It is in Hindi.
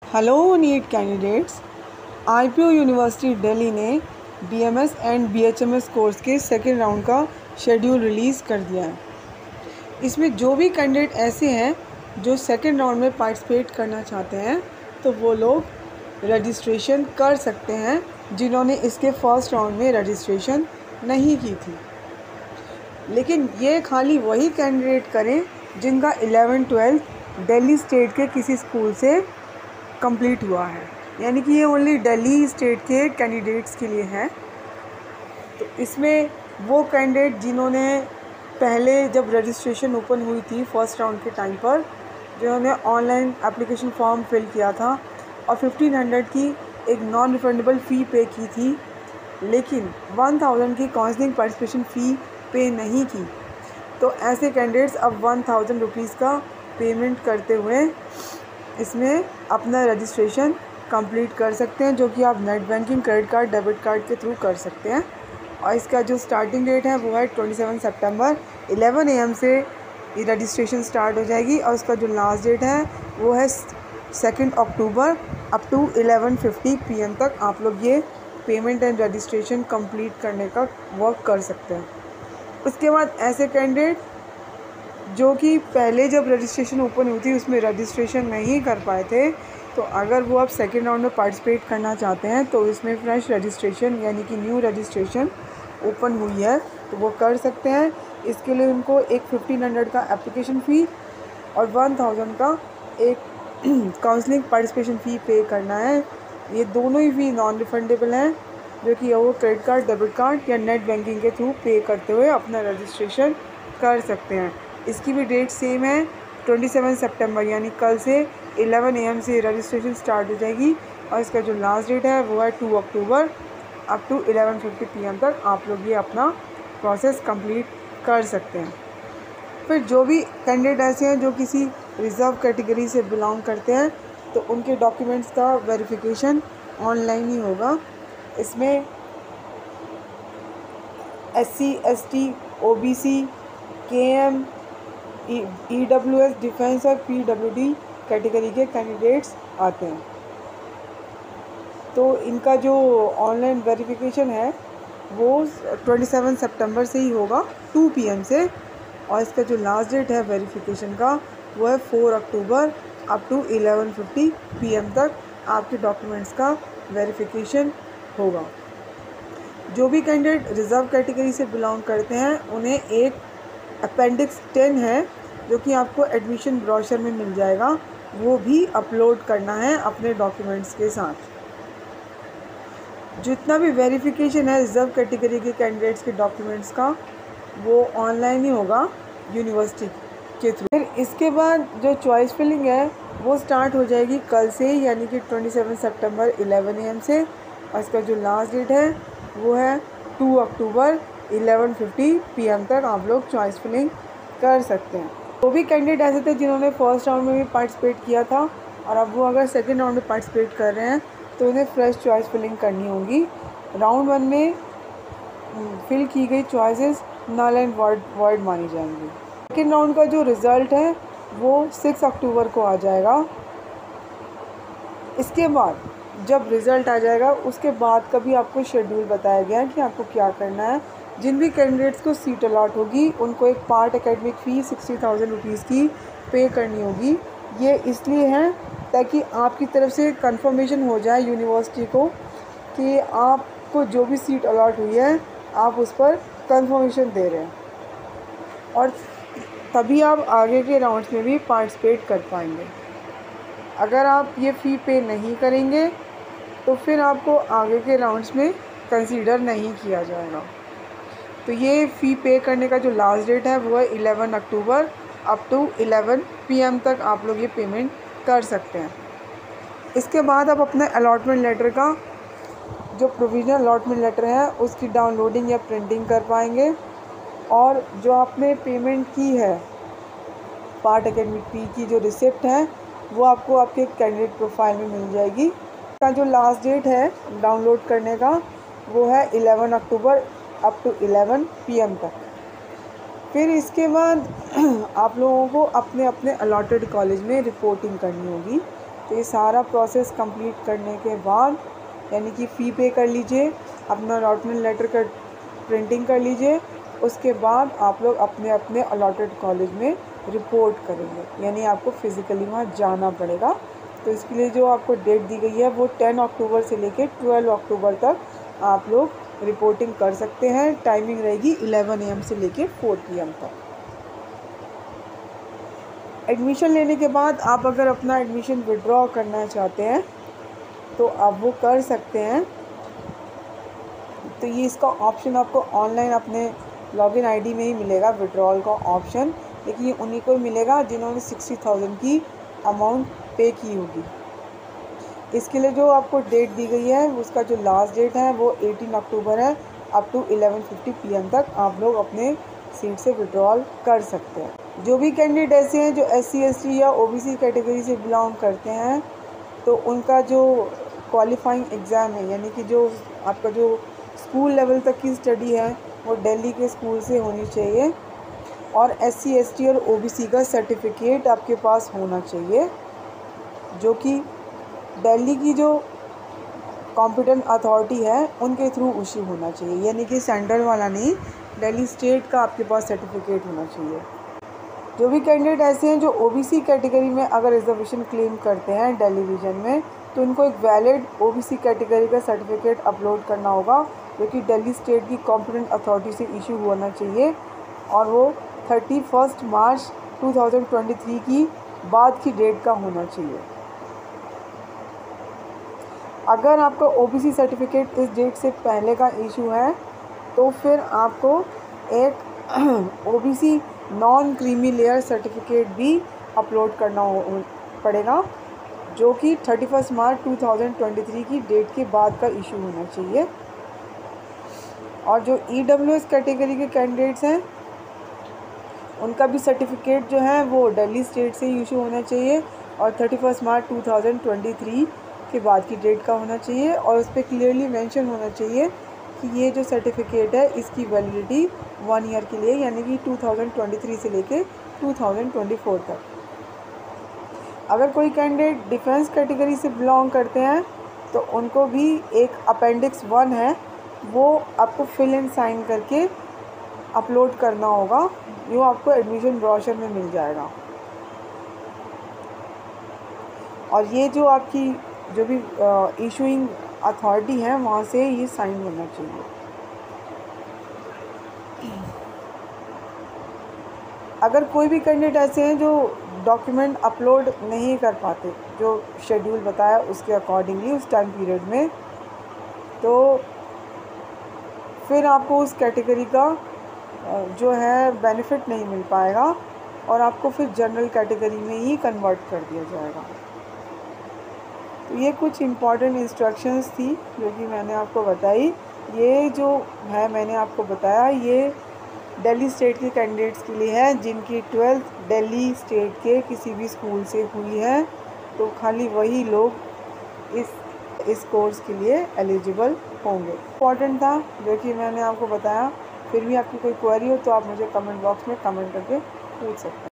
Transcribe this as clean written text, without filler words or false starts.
Hello NEET candidates. IPO university Delhi ने बीएमएस एंड बीएचएमएस कोर्स के सेकेंड राउंड का शेड्यूल रिलीज़ कर दिया है। इसमें जो भी कैंडिडेट ऐसे हैं जो सेकेंड राउंड में पार्टिसिपेट करना चाहते हैं तो वो लोग रजिस्ट्रेशन कर सकते हैं जिन्होंने इसके फर्स्ट राउंड में रजिस्ट्रेशन नहीं की थी। लेकिन ये खाली वही कैंडिडेट करें जिनका 11-12 दिल्ली स्टेट के किसी स्कूल से कंप्लीट हुआ है, यानी कि ये ओनली दिल्ली स्टेट के कैंडिडेट्स के लिए है। तो इसमें वो कैंडिडेट जिन्होंने पहले जब रजिस्ट्रेशन ओपन हुई थी फर्स्ट राउंड के टाइम पर, जिन्होंने ऑनलाइन एप्लीकेशन फॉर्म फिल किया था और 1500 की एक नॉन रिफंडेबल फ़ी पे की थी, लेकिन 1000 की काउंसलिंग पार्टिसिपेशन फ़ी पे नहीं की, तो ऐसे कैंडिडेट्स अब 1000 रुपीज़ का पेमेंट करते हुए इसमें अपना रजिस्ट्रेशन कंप्लीट कर सकते हैं, जो कि आप net banking, credit card, debit card के थ्रू कर सकते हैं। और इसका जो स्टार्टिंग डेट है वो है 27 सितंबर 11 AM से ये रजिस्ट्रेशन स्टार्ट हो जाएगी और उसका जो लास्ट डेट है वो है 2 अक्टूबर अप टू 11:50 PM तक आप लोग ये पेमेंट एंड रजिस्ट्रेशन कंप्लीट करने का वर्क कर सकते हैं। उसके बाद ऐसे कैंडिडेट जो कि पहले जब रजिस्ट्रेशन ओपन हुई थी उसमें रजिस्ट्रेशन नहीं कर पाए थे, तो अगर वो अब सेकेंड राउंड में पार्टिसिपेट करना चाहते हैं तो इसमें फ्रेश रजिस्ट्रेशन यानी कि न्यू रजिस्ट्रेशन ओपन हुई है तो वो कर सकते हैं। इसके लिए उनको एक 1500 का एप्लीकेशन फ़ी और 1000 का एक काउंसलिंग पार्टिसिपेशन फ़ी पे करना है। ये दोनों ही फ़ी नॉन रिफंडेबल हैं, जो कि वो क्रेडिट कार्ड, डेबिट कार्ड या नेट बैंकिंग के थ्रू पे करते हुए अपना रजिस्ट्रेशन कर सकते हैं। इसकी भी डेट सेम है, 27 सितंबर यानी कल से 11 AM से रजिस्ट्रेशन स्टार्ट हो जाएगी और इसका जो लास्ट डेट है वो है 2 अक्टूबर अप टू 11:50 PM तक आप लोग ये अपना प्रोसेस कंप्लीट कर सकते हैं। फिर जो भी कैंडिडेट ऐसे हैं जो किसी रिज़र्व कैटेगरी से बिलोंग करते हैं तो उनके डॉक्यूमेंट्स का वेरिफिकेशन ऑनलाइन ही होगा। इसमें SC, ST, OBC, KM, EWS, defence और PWD कैटेगरी के कैंडिडेट्स आते हैं। तो इनका जो ऑनलाइन वेरिफिकेशन है वो 27 सितंबर से ही होगा 2 PM से, और इसका जो लास्ट डेट है वेरिफिकेशन का वो है 4 अक्टूबर अप टू 11:50 PM तक आपके डॉक्यूमेंट्स का वेरिफिकेशन होगा। जो भी कैंडिडेट रिज़र्व कैटेगरी से बिलोंग करते हैं उन्हें एक अपेंडिक्स 10 है जो कि आपको एडमिशन ब्रोशर में मिल जाएगा, वो भी अपलोड करना है अपने डॉक्यूमेंट्स के साथ। जितना भी वेरिफिकेशन है रिज़र्व कैटेगरी के कैंडिडेट्स के डॉक्यूमेंट्स का वो ऑनलाइन ही होगा यूनिवर्सिटी के थ्रू। फिर इसके बाद जो चॉइस फिलिंग है वो स्टार्ट हो जाएगी कल से, यानी कि 27 सितंबर 11 AM से, और इसका जो लास्ट डेट है वो है 2 अक्टूबर 11:50 PM तक आप लोग चॉइस फिलिंग कर सकते हैं। वो भी कैंडिडेट ऐसे थे जिन्होंने फर्स्ट राउंड में भी पार्टिसिपेट किया था और अब वो अगर सेकेंड राउंड में पार्टिसिपेट कर रहे हैं तो उन्हें फ्रेश चॉइस फिलिंग करनी होगी। राउंड 1 में फिल की गई चॉइसेस नल एंड वॉइड मानी जाएंगी। सेकेंड राउंड का जो रिज़ल्ट है वो 6 अक्टूबर को आ जाएगा। इसके बाद जब रिज़ल्ट आ जाएगा उसके बाद का भी आपको शेड्यूल बताया गया है कि आपको क्या करना है। जिन भी कैंडिडेट्स को सीट अलॉट होगी उनको एक पार्ट एकेडमिक फ़ी 60,000 रुपीज़ की पे करनी होगी। ये इसलिए है ताकि आपकी तरफ से कंफर्मेशन हो जाए यूनिवर्सिटी को कि आपको जो भी सीट अलॉट हुई है आप उस पर कंफर्मेशन दे रहे हैं, और तभी आप आगे के राउंड्स में भी पार्टिसिपेट कर पाएंगे। अगर आप ये फ़ी पे नहीं करेंगे तो फिर आपको आगे के राउंड्स में कंसीडर नहीं किया जाएगा। तो ये फ़ी पे करने का जो लास्ट डेट है वो है 11 अक्टूबर अप टू 11 PM तक आप लोग ये पेमेंट कर सकते हैं। इसके बाद आप अपने अलॉटमेंट लेटर का जो प्रोविजनल अलॉटमेंट लेटर है उसकी डाउनलोडिंग या प्रिंटिंग कर पाएंगे, और जो आपने पेमेंट की है पार्ट एकेडमिक फ़ी की जो रिसिप्ट है वो आपको आपके कैंडिडेट प्रोफाइल में मिल जाएगी। इसका जो लास्ट डेट है डाउनलोड करने का वो है 11 अक्टूबर अप टू 11 PM तक। फिर इसके बाद आप लोगों को अपने अपने अलॉटेड कॉलेज में रिपोर्टिंग करनी होगी। तो ये सारा प्रोसेस कंप्लीट करने के बाद यानी कि फ़ी पे कर लीजिए, अपना अलॉटमेंट लेटर का प्रिंटिंग कर लीजिए, उसके बाद आप लोग अपने अपने अलॉटेड कॉलेज में रिपोर्ट करेंगे, यानी आपको फ़िज़िकली वहाँ जाना पड़ेगा। तो इसके लिए जो आपको डेट दी गई है वो 10 अक्टूबर से लेकर 12 अक्टूबर तक आप लोग रिपोर्टिंग कर सकते हैं। टाइमिंग रहेगी 11 AM से लेकर 4 PM तक। एडमिशन लेने के बाद आप अगर अपना एडमिशन विड्रॉ करना चाहते हैं तो आप वो कर सकते हैं। तो ये इसका ऑप्शन आपको ऑनलाइन अपने लॉगिन आईडी में ही मिलेगा, विड्रॉल का ऑप्शन, लेकिन ये उन्हीं को मिलेगा जिन्होंने 60,000 की अमाउंट पे की होगी। इसके लिए जो आपको डेट दी गई है उसका जो लास्ट डेट है वो 18 अक्टूबर है। अप टू 11:50 PM तक आप लोग अपने सीट से विड्रॉल कर सकते हैं। जो भी कैंडिडेट ऐसे हैं जो SC ST या OBC कैटेगरी से बिलोंग करते हैं तो उनका जो क्वालिफाइंग एग्ज़ाम है, यानी कि जो आपका जो स्कूल लेवल तक की स्टडी है वो दिल्ली के स्कूल से होनी चाहिए, और SC ST और OBC का सर्टिफिकेट आपके पास होना चाहिए जो कि दिल्ली की जो कॉम्पिटेंट अथॉरिटी है उनके थ्रू इशू होना चाहिए, यानी कि सेंट्रल वाला नहीं, दिल्ली स्टेट का आपके पास सर्टिफिकेट होना चाहिए। जो भी कैंडिडेट ऐसे हैं जो OBC कैटेगरी में अगर रिजर्वेशन क्लेम करते हैं दिल्ली रीजन में तो उनको एक वैलिड OBC कैटेगरी का सर्टिफिकेट अपलोड करना होगा जो कि दिल्ली स्टेट की कॉम्पिटेंट अथॉरिटी से इशू होना चाहिए, और वो 31 मार्च 2023 की बाद की डेट का होना चाहिए। अगर आपका OBC सर्टिफिकेट इस डेट से पहले का इशू है तो फिर आपको एक OBC non creamy layer certificate भी अपलोड करना पड़ेगा जो कि 31 मार्च 2023 की डेट के बाद का इशू होना चाहिए। और जो EWS कैटेगरी के कैंडिडेट्स हैं उनका भी सर्टिफिकेट जो है वो दिल्ली स्टेट से इशू होना चाहिए और 31 मार्च 2023 के बाद की डेट का होना चाहिए, और उस पर क्लियरली मेंशन होना चाहिए कि ये जो सर्टिफिकेट है इसकी वैलिडिटी 1 ईयर के लिए, यानी कि 2023 से लेके 2024 तक। अगर कोई कैंडिडेट डिफेंस कैटेगरी से बिलोंग करते हैं तो उनको भी एक अपेंडिक्स 1 है वो आपको फिल एंड साइन करके अपलोड करना होगा, जो आपको एडमिशन ब्रोशर में मिल जाएगा। और ये जो आपकी जो भी इशूइंग अथॉरिटी है वहाँ से ये साइन होना चाहिए। अगर कोई भी कैंडिडेट ऐसे हैं जो डॉक्यूमेंट अपलोड नहीं कर पाते जो शेड्यूल बताया उसके अकॉर्डिंगली उस टाइम पीरियड में, तो फिर आपको उस कैटेगरी का जो है बेनिफिट नहीं मिल पाएगा और आपको फिर जनरल कैटेगरी में ही कन्वर्ट कर दिया जाएगा। तो ये कुछ इम्पॉर्टेंट इंस्ट्रक्शंस थी जो कि मैंने आपको बताई। ये जो है मैंने आपको बताया ये दिल्ली स्टेट के कैंडिडेट्स के लिए है जिनकी 12th दिल्ली स्टेट के किसी भी स्कूल से हुई है, तो खाली वही लोग इस कोर्स के लिए एलिजिबल होंगे। इम्पॉर्टेंट था जो कि मैंने आपको बताया। फिर भी आपकी कोई क्वेरी हो तो आप मुझे कमेंट बॉक्स में कमेंट करके पूछ सकते हैं।